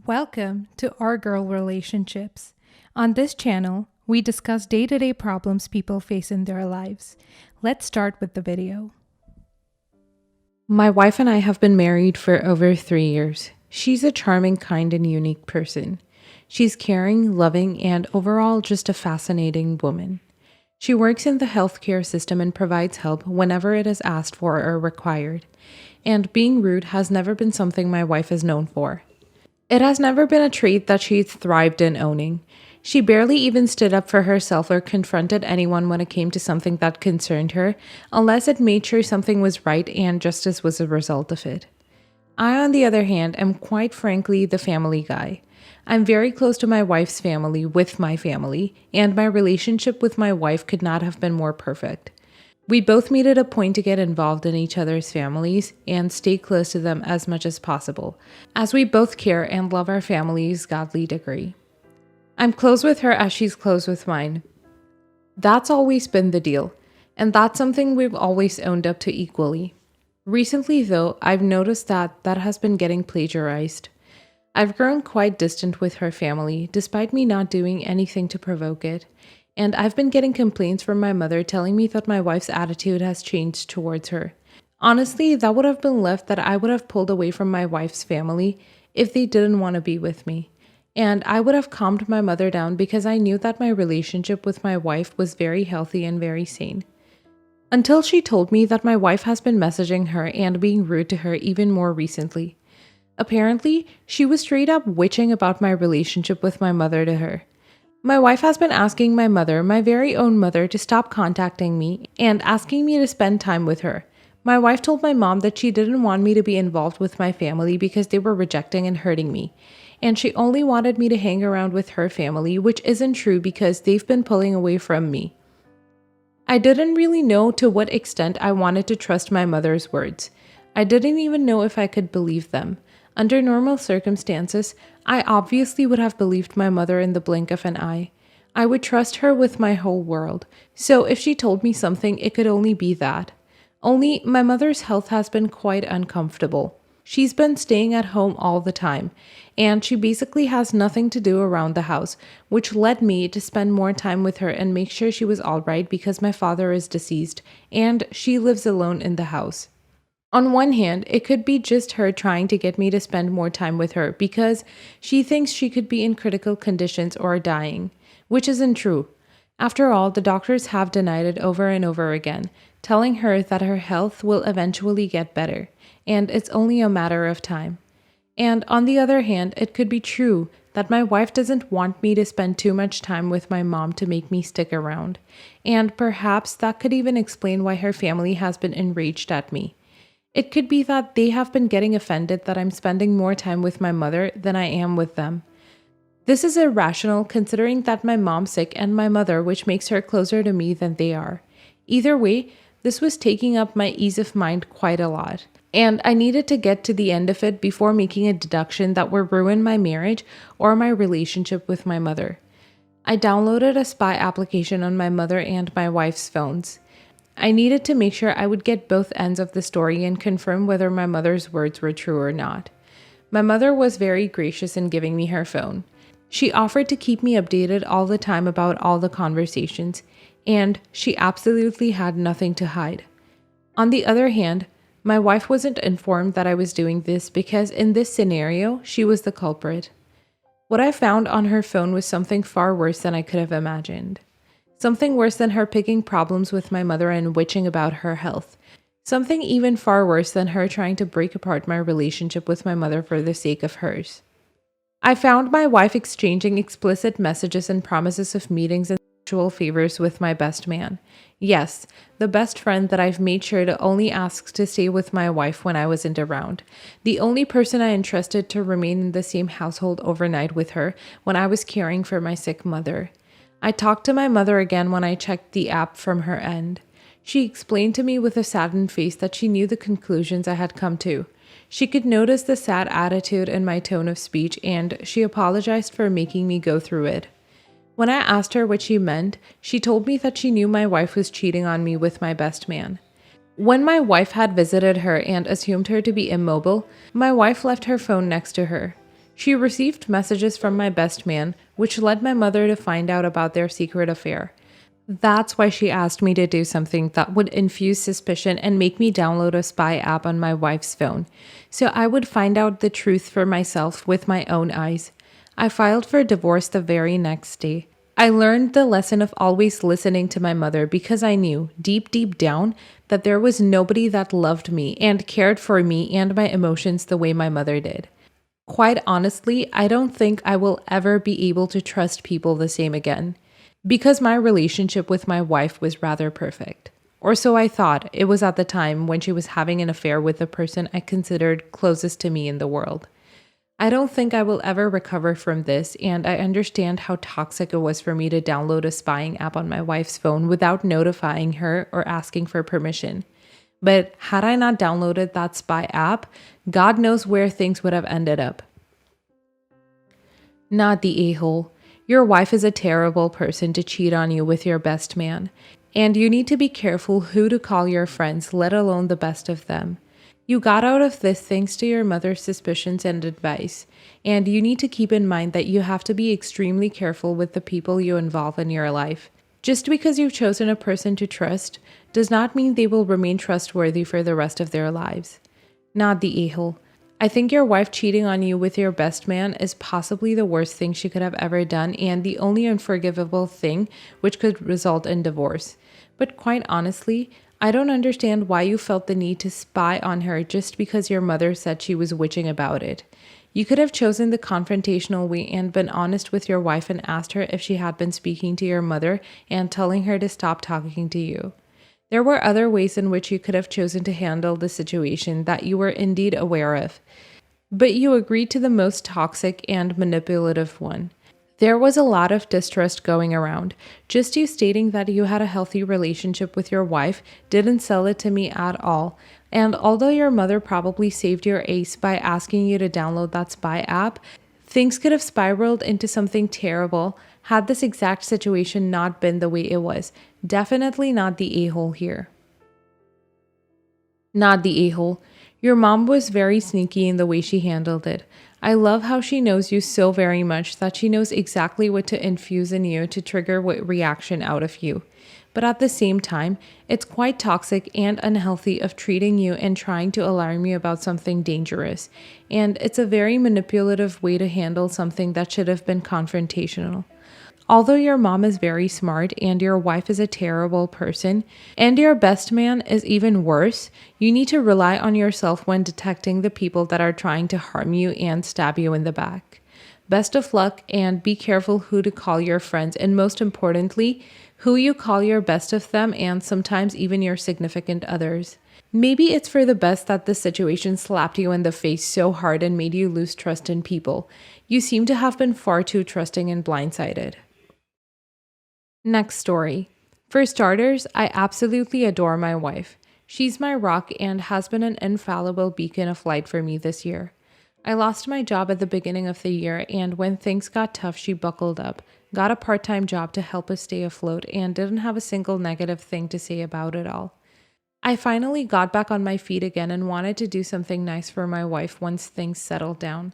Welcome to Our Girl Relationships. On this channel, we discuss day-to-day problems people face in their lives. Let's start with the video. My wife and I have been married for over 3 years. She's a charming, kind, and unique person. She's caring, loving, and overall just a fascinating woman. She works in the healthcare system and provides help whenever it is asked for or required. And being rude has never been something my wife is known for. It has never been a trait that she's thrived in owning. She barely even stood up for herself or confronted anyone when it came to something that concerned her, unless it made sure something was right and justice was a result of it. I, on the other hand, am quite frankly the family guy. I'm very close to my wife's family with my family, and my relationship with my wife could not have been more perfect. We both made it a point to get involved in each other's families and stay close to them as much as possible, as we both care and love our family's godly degree. I'm close with her as she's close with mine. That's always been the deal, and that's something we've always owned up to equally. Recently, though, I've noticed that has been getting plagiarized. I've grown quite distant with her family, despite me not doing anything to provoke it. And I've been getting complaints from my mother telling me that my wife's attitude has changed towards her. Honestly, that would have been left that I would have pulled away from my wife's family if they didn't want to be with me. And I would have calmed my mother down because I knew that my relationship with my wife was very healthy and very sane. Until she told me that my wife has been messaging her and being rude to her even more recently. Apparently, she was straight up witching about my relationship with my mother to her. My wife has been asking my mother, my very own mother, to stop contacting me and asking me to spend time with her. My wife told my mom that she didn't want me to be involved with my family because they were rejecting and hurting me. And she only wanted me to hang around with her family, which isn't true because they've been pulling away from me. I didn't really know to what extent I wanted to trust my mother's words. I didn't even know if I could believe them. Under normal circumstances, I obviously would have believed my mother in the blink of an eye. I would trust her with my whole world. So if she told me something, it could only be that. Only my mother's health has been quite uncomfortable. She's been staying at home all the time, and she basically has nothing to do around the house, which led me to spend more time with her and make sure she was all right because my father is deceased, and she lives alone in the house. On one hand, it could be just her trying to get me to spend more time with her because she thinks she could be in critical conditions or dying, which isn't true. After all, the doctors have denied it over and over again, telling her that her health will eventually get better, and it's only a matter of time. And on the other hand, it could be true that my wife doesn't want me to spend too much time with my mom to make me stick around, and perhaps that could even explain why her family has been enraged at me. It could be that they have been getting offended that I'm spending more time with my mother than I am with them. This is irrational considering that my mom's sick and my mother, which makes her closer to me than they are. Either way, this was taking up my ease of mind quite a lot. And I needed to get to the end of it before making a deduction that would ruin my marriage or my relationship with my mother. I downloaded a spy application on my mother and my wife's phones. I needed to make sure I would get both ends of the story and confirm whether my mother's words were true or not. My mother was very gracious in giving me her phone. She offered to keep me updated all the time about all the conversations, and she absolutely had nothing to hide. On the other hand, my wife wasn't informed that I was doing this because in this scenario, she was the culprit. What I found on her phone was something far worse than I could have imagined. Something worse than her picking problems with my mother and witching about her health. Something even far worse than her trying to break apart my relationship with my mother for the sake of hers. I found my wife exchanging explicit messages and promises of meetings and sexual favors with my best man. Yes, the best friend that I've made sure to only ask to stay with my wife when I wasn't around. The only person I entrusted to remain in the same household overnight with her when I was caring for my sick mother. I talked to my mother again when I checked the app from her end. She explained to me with a saddened face that she knew the conclusions I had come to. She could notice the sad attitude in my tone of speech, and she apologized for making me go through it. When I asked her what she meant, she told me that she knew my wife was cheating on me with my best man. When my wife had visited her and assumed her to be immobile, my wife left her phone next to her. She received messages from my best man, which led my mother to find out about their secret affair. That's why she asked me to do something that would infuse suspicion and make me download a spy app on my wife's phone, so I would find out the truth for myself with my own eyes. I filed for divorce the very next day. I learned the lesson of always listening to my mother because I knew, deep down, that there was nobody that loved me and cared for me and my emotions the way my mother did. Quite honestly, I don't think I will ever be able to trust people the same again, because my relationship with my wife was rather perfect. Or so I thought it was at the time when she was having an affair with the person I considered closest to me in the world. I don't think I will ever recover from this, and I understand how toxic it was for me to download a spying app on my wife's phone without notifying her or asking for permission. But had I not downloaded that spy app, God knows where things would have ended up. Not the a-hole. Your wife is a terrible person to cheat on you with your best man, and you need to be careful who to call your friends, let alone the best of them. You got out of this thanks to your mother's suspicions and advice, and you need to keep in mind that you have to be extremely careful with the people you involve in your life. Just because you've chosen a person to trust does not mean they will remain trustworthy for the rest of their lives. Not the a-hole. I think your wife cheating on you with your best man is possibly the worst thing she could have ever done and the only unforgivable thing which could result in divorce. But quite honestly, I don't understand why you felt the need to spy on her just because your mother said she was witching about it. You could have chosen the confrontational way and been honest with your wife and asked her if she had been speaking to your mother and telling her to stop talking to you. There were other ways in which you could have chosen to handle the situation that you were indeed aware of, but you agreed to the most toxic and manipulative one. There was a lot of distrust going around. Just you stating that you had a healthy relationship with your wife didn't sell it to me at all. And although your mother probably saved your ace by asking you to download that spy app, things could have spiraled into something terrible had this exact situation not been the way it was. Definitely not the a-hole here. Not the a-hole. Your mom was very sneaky in the way she handled it. I love how she knows you so very much that she knows exactly what to infuse in you to trigger what reaction out of you. But at the same time, it's quite toxic and unhealthy of treating you and trying to alarm you about something dangerous. And it's a very manipulative way to handle something that should have been confrontational. Although your mom is very smart and your wife is a terrible person, and your best man is even worse, you need to rely on yourself when detecting the people that are trying to harm you and stab you in the back. Best of luck, and be careful who to call your friends, and most importantly, who you call your best of them and sometimes even your significant others. Maybe it's for the best that this situation slapped you in the face so hard and made you lose trust in people. You seem to have been far too trusting and blindsided. Next story. For starters, I absolutely adore my wife. She's my rock and has been an infallible beacon of light for me this year. I lost my job at the beginning of the year, and when things got tough, she buckled up, got a part-time job to help us stay afloat, and didn't have a single negative thing to say about it all. I finally got back on my feet again and wanted to do something nice for my wife once things settled down.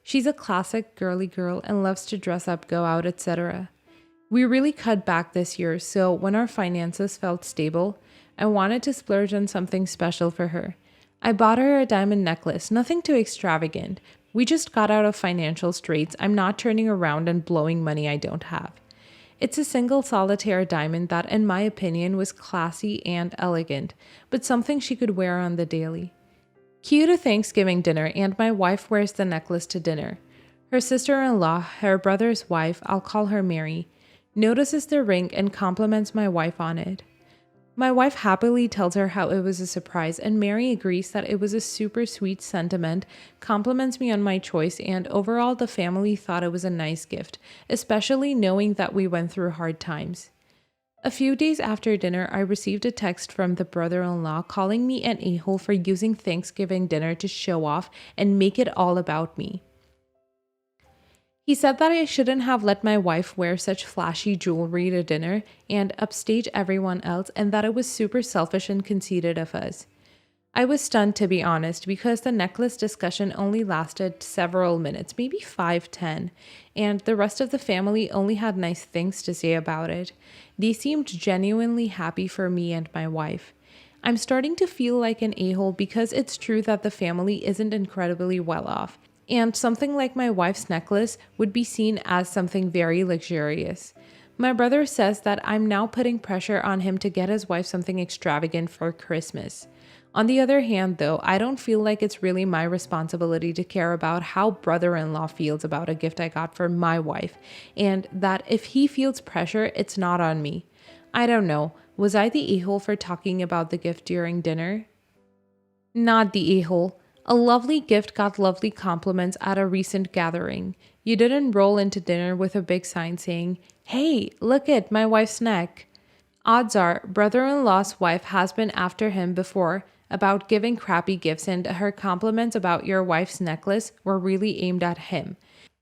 She's a classic girly girl and loves to dress up, go out, etc. We really cut back this year, so when our finances felt stable, I wanted to splurge on something special for her. I bought her a diamond necklace, nothing too extravagant. We just got out of financial straits. I'm not turning around and blowing money I don't have. It's a single solitaire diamond that, in my opinion, was classy and elegant, but something she could wear on the daily. Cue to Thanksgiving dinner, and my wife wears the necklace to dinner. Her sister-in-law, her brother's wife, I'll call her Mary, notices the ring and compliments my wife on it. My wife happily tells her how it was a surprise, and Mary agrees that it was a super sweet sentiment, compliments me on my choice, and overall the family thought it was a nice gift, especially knowing that we went through hard times. A few days after dinner, I received a text from the brother-in-law calling me an a-hole for using Thanksgiving dinner to show off and make it all about me. He said that I shouldn't have let my wife wear such flashy jewelry to dinner and upstage everyone else, and that it was super selfish and conceited of us. I was stunned, to be honest, because the necklace discussion only lasted several minutes, maybe 5, 10, and the rest of the family only had nice things to say about it. They seemed genuinely happy for me and my wife. I'm starting to feel like an a-hole because it's true that the family isn't incredibly well off, and something like my wife's necklace would be seen as something very luxurious. My brother says that I'm now putting pressure on him to get his wife something extravagant for Christmas. On the other hand, though, I don't feel like it's really my responsibility to care about how brother-in-law feels about a gift I got for my wife, and that if he feels pressure, it's not on me. I don't know. Was I the a-hole for talking about the gift during dinner? Not the a-hole. A lovely gift got lovely compliments at a recent gathering. You didn't roll into dinner with a big sign saying, "Hey, look at my wife's neck." Odds are, brother-in-law's wife has been after him before about giving crappy gifts, and her compliments about your wife's necklace were really aimed at him.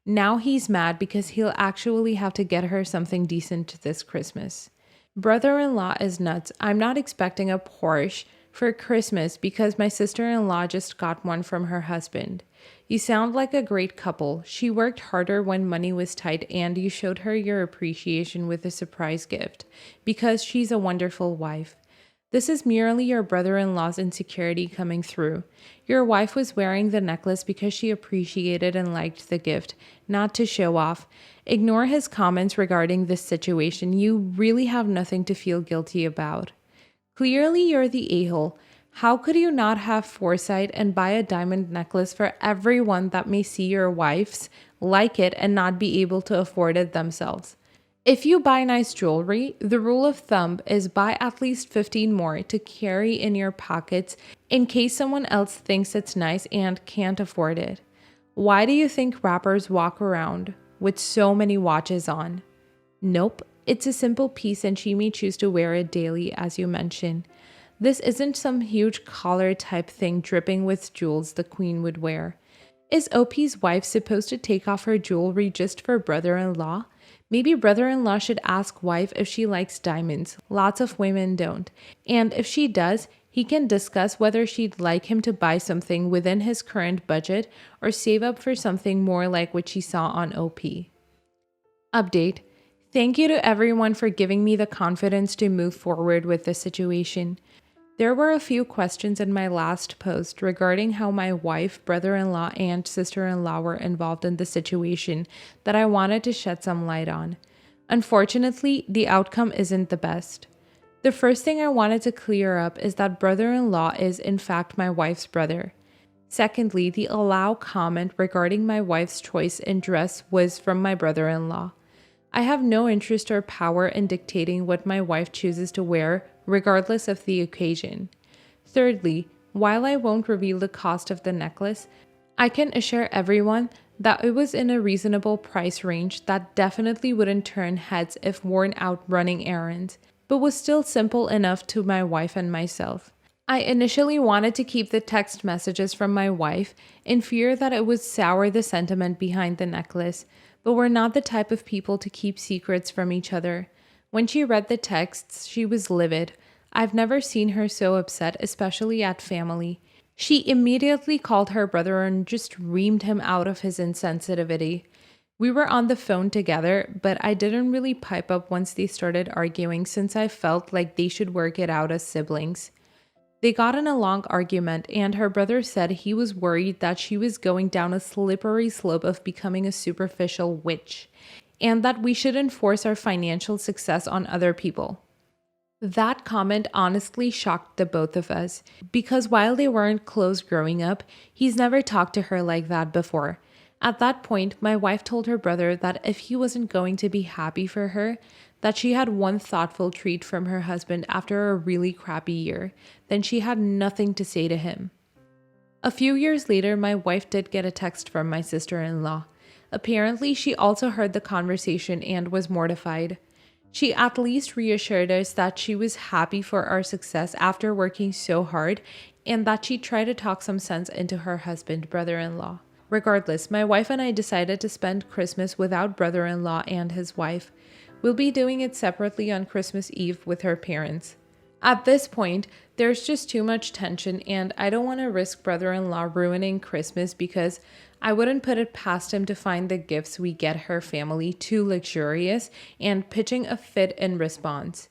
Now he's mad because he'll actually have to get her something decent this Christmas. Brother-in-law is nuts. I'm not expecting a Porsche for Christmas because my sister-in-law just got one from her husband. You sound like a great couple. She worked harder when money was tight, and you showed her your appreciation with a surprise gift because she's a wonderful wife. This is merely your brother-in-law's insecurity coming through. Your wife was wearing the necklace because she appreciated and liked the gift, not to show off. Ignore his comments regarding this situation. You really have nothing to feel guilty about. Clearly, you're the a-hole. How could you not have foresight and buy a diamond necklace for everyone that may see your wife's, like it, and not be able to afford it themselves? If you buy nice jewelry, the rule of thumb is buy at least 15 more to carry in your pockets in case someone else thinks it's nice and can't afford it. Why do you think rappers walk around with so many watches on? Nope, it's a simple piece and she may choose to wear it daily, as you mentioned. This isn't some huge collar type thing dripping with jewels the queen would wear. Is OP's wife supposed to take off her jewelry just for brother-in-law? Maybe brother-in-law should ask wife if she likes diamonds. Lots of women don't. And if she does, he can discuss whether she'd like him to buy something within his current budget or save up for something more like what she saw on OP. Update. Thank you to everyone for giving me the confidence to move forward with the situation. There were a few questions in my last post regarding how my wife, brother-in-law, and sister-in-law were involved in the situation that I wanted to shed some light on. Unfortunately, the outcome isn't the best. The first thing I wanted to clear up is that brother-in-law is in fact my wife's brother. Secondly, the allow comment regarding my wife's choice in dress was from my brother-in-law. I have no interest or power in dictating what my wife chooses to wear, regardless of the occasion. Thirdly, while I won't reveal the cost of the necklace, I can assure everyone that it was in a reasonable price range that definitely wouldn't turn heads if worn out running errands, but was still simple enough to my wife and myself. I initially wanted to keep the text messages from my wife in fear that it would sour the sentiment behind the necklace, but we're not the type of people to keep secrets from each other. When she read the texts, she was livid. I've never seen her so upset, especially at family. She immediately called her brother and just reamed him out of his insensitivity. We were on the phone together, but I didn't really pipe up once they started arguing since I felt like they should work it out as siblings. They got in a long argument, and her brother said he was worried that she was going down a slippery slope of becoming a superficial witch, and that we shouldn't force our financial success on other people. That comment honestly shocked the both of us, because while they weren't close growing up, he's never talked to her like that before. At that point, my wife told her brother that if he wasn't going to be happy for her, that she had one thoughtful treat from her husband after a really crappy year, then she had nothing to say to him. A few years later, my wife did get a text from my sister-in-law. Apparently, she also heard the conversation and was mortified. She at least reassured us that she was happy for our success after working so hard and that she'd try to talk some sense into her husband, brother-in-law. Regardless, my wife and I decided to spend Christmas without brother-in-law and his wife. We'll be doing it separately on Christmas Eve with her parents. At this point, there's just too much tension, and I don't want to risk brother-in-law ruining Christmas because I wouldn't put it past him to find the gifts we get her family too luxurious and pitching a fit in response.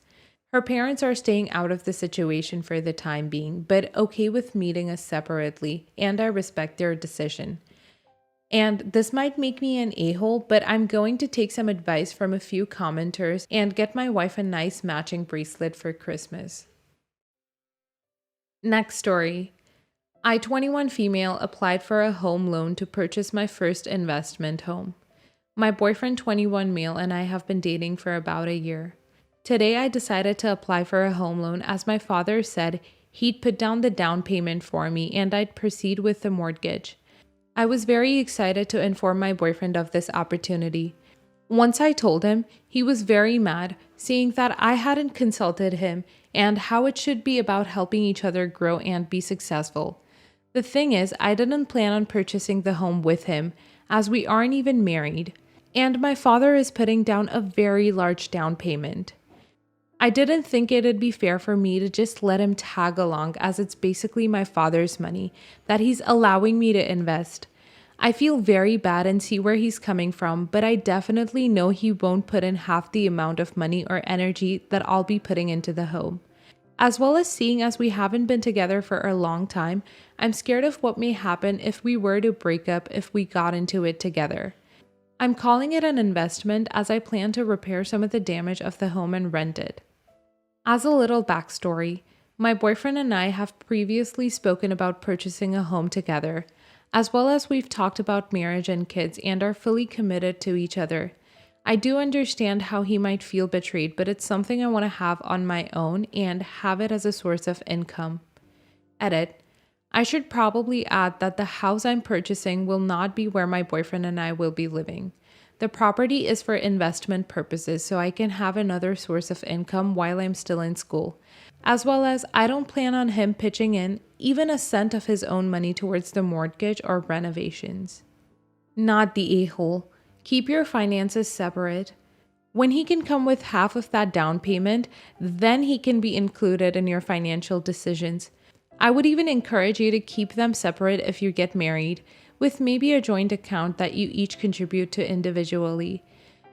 Her parents are staying out of the situation for the time being, but okay with meeting us separately, and I respect their decision. And this might make me an a-hole, but I'm going to take some advice from a few commenters and get my wife a nice matching bracelet for Christmas. Next story. I, 21 female, applied for a home loan to purchase my first investment home. My boyfriend, 21 male, and I have been dating for about a year. Today, I decided to apply for a home loan as my father said he'd put down the down payment for me and I'd proceed with the mortgage. I was very excited to inform my boyfriend of this opportunity. Once I told him, he was very mad, seeing that I hadn't consulted him and how it should be about helping each other grow and be successful. The thing is, I didn't plan on purchasing the home with him, as we aren't even married, and my father is putting down a very large down payment. I didn't think it'd be fair for me to just let him tag along, as it's basically my father's money that he's allowing me to invest. I feel very bad and see where he's coming from, but I definitely know he won't put in half the amount of money or energy that I'll be putting into the home. As well as seeing as we haven't been together for a long time, I'm scared of what may happen if we were to break up if we got into it together. I'm calling it an investment as I plan to repair some of the damage of the home and rent it. As a little backstory, my boyfriend and I have previously spoken about purchasing a home together, as well as we've talked about marriage and kids and are fully committed to each other. I do understand how he might feel betrayed, but it's something I want to have on my own and have it as a source of income. Edit. I should probably add that the house I'm purchasing will not be where my boyfriend and I will be living. The property is for investment purposes, so I can have another source of income while I'm still in school. As well as, I don't plan on him pitching in even a cent of his own money towards the mortgage or renovations. Not the a-hole. Keep your finances separate. When he can come with half of that down payment, then he can be included in your financial decisions. I would even encourage you to keep them separate if you get married, with maybe a joint account that you each contribute to individually.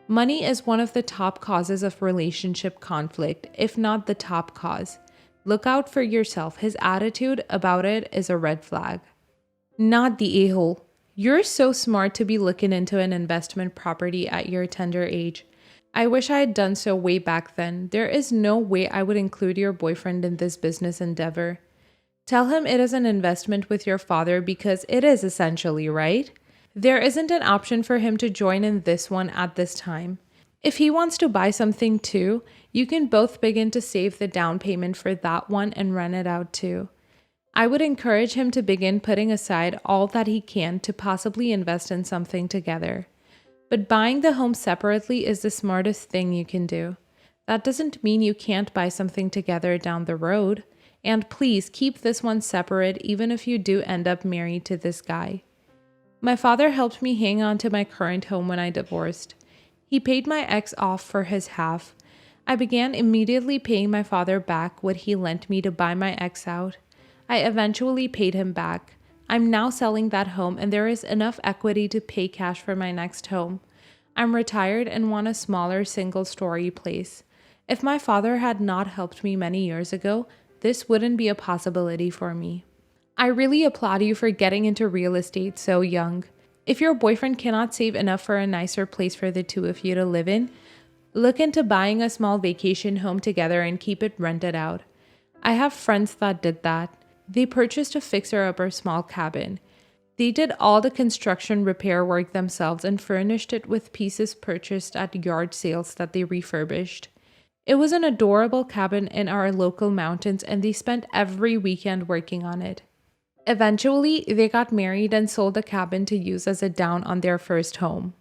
Money is one of the top causes of relationship conflict, if not the top cause. Look out for yourself. His attitude about it is a red flag. Not the a-hole. You're so smart to be looking into an investment property at your tender age. I wish I had done so way back then. There is no way I would include your boyfriend in this business endeavor. Tell him it is an investment with your father because it is essentially, right? There isn't an option for him to join in this one at this time. If he wants to buy something too, you can both begin to save the down payment for that one and rent it out too. I would encourage him to begin putting aside all that he can to possibly invest in something together. But buying the home separately is the smartest thing you can do. That doesn't mean you can't buy something together down the road. And please keep this one separate even if you do end up married to this guy. My father helped me hang on to my current home when I divorced. He paid my ex off for his half. I began immediately paying my father back what he lent me to buy my ex out. I eventually paid him back. I'm now selling that home and there is enough equity to pay cash for my next home. I'm retired and want a smaller single-story place. If my father had not helped me many years ago, this wouldn't be a possibility for me. I really applaud you for getting into real estate so young. If your boyfriend cannot save enough for a nicer place for the two of you to live in, look into buying a small vacation home together and keep it rented out. I have friends that did that. They purchased a fixer-upper small cabin. They did all the construction repair work themselves and furnished it with pieces purchased at yard sales that they refurbished. It was an adorable cabin in our local mountains and they spent every weekend working on it. Eventually, they got married and sold the cabin to use as a down on their first home.